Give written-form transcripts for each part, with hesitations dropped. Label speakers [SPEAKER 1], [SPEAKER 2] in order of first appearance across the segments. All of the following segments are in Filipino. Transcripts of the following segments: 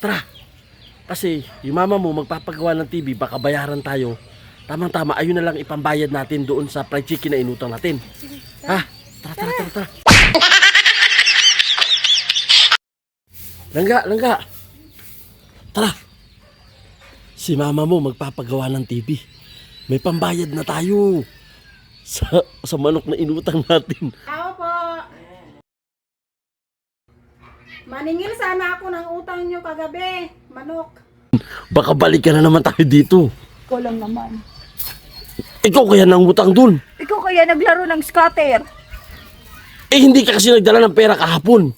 [SPEAKER 1] Tara. Kasi yung mama mo magpapagawa ng TV, baka bayaran tayo. Tamang-tama, ayun na lang ipambayad natin doon sa fried chicken na inutang natin.
[SPEAKER 2] Sige,
[SPEAKER 1] Ha? Tara. Langga. Tara. Si mama mo magpapagawa ng TV. May pambayad na tayo sa manok na inutang natin.
[SPEAKER 2] Tao po. Maningil sana ako ng utang nyo kagabi. Manok.
[SPEAKER 1] Baka balikan na naman tayo dito.
[SPEAKER 3] Ikaw lang naman.
[SPEAKER 1] Ikaw kaya nang utang dun.
[SPEAKER 3] Ikaw kaya naglaro ng scatter.
[SPEAKER 1] Eh hindi ka kasi nagdala ng pera kahapon.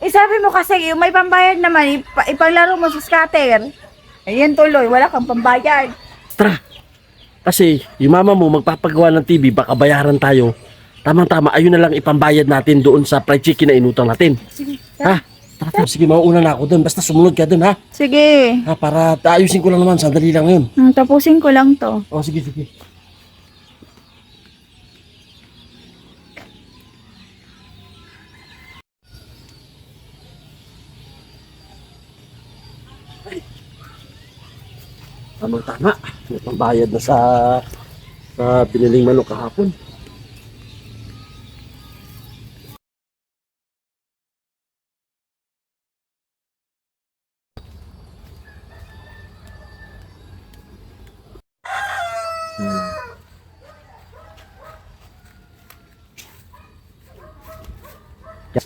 [SPEAKER 3] Eh sabi mo kasi may pambayad naman, ipaglaro mo sa scatter. Ayan tuloy, wala kang pambayad.
[SPEAKER 1] Tara. Kasi yung mama mo magpapagawa ng TV, baka bayaran tayo. Tamang-tama, ayun na lang ipambayad natin doon sa fried chicken na inutang natin.
[SPEAKER 3] Sige.
[SPEAKER 1] Ha? Tara. Sige, mauuna na ako doon. Basta sumunod ka doon, ha?
[SPEAKER 3] Sige.
[SPEAKER 1] Ha, para ayusin ko lang naman. Sandali lang yun.
[SPEAKER 3] Tapusin ko lang to.
[SPEAKER 1] Oh, sige. Tama. May pambayad na sa biniling manok kahapon.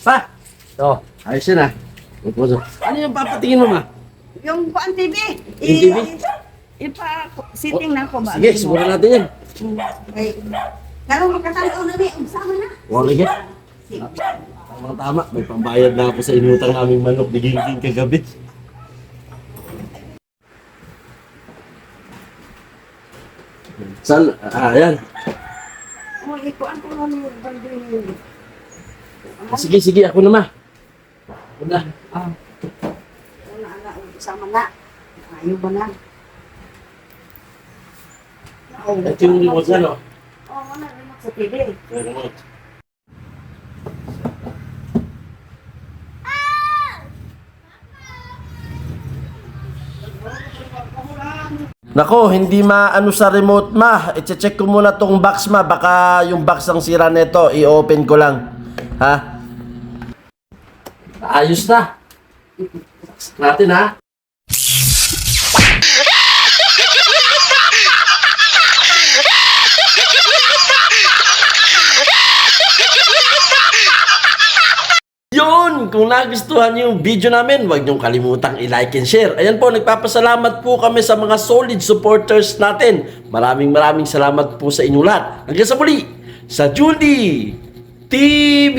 [SPEAKER 1] Pa! Oh, ayos yun ah. Ano yung papatingin mo, ma?
[SPEAKER 3] Yung kuan TV.
[SPEAKER 1] Yung TV?
[SPEAKER 3] Sitting na ako ba?
[SPEAKER 1] Sige, subukan natin yan.
[SPEAKER 2] Karong makatanaw na ni. Sama na.
[SPEAKER 1] Wala ka. Tama. May pambayad na ako sa inutang naming manok ni Gingging kagabi. Saan? Ayan.
[SPEAKER 2] Oh, ikuan ko lang yung banding.
[SPEAKER 1] Sige, ako na, ma. Ako na.
[SPEAKER 2] Wala, sama na. Ayaw ba na?
[SPEAKER 1] Ito yung remote na, no?
[SPEAKER 2] Oo, wala remote sa TV.
[SPEAKER 1] Remote. Nako, hindi maano sa remote, ma. I-check ko muna tong box, ma. Baka yung box ang sira nito, i-open ko lang. Ha? Ayos na. Natin, ha? Yun! Kung nagustuhan niyo yung video namin, huwag niyong kalimutang i-like and share. Ayan po, nagpapasalamat po kami sa mga solid supporters natin. Maraming salamat po sa inyo lahat. Hanggang sa muli, sa Julie TV!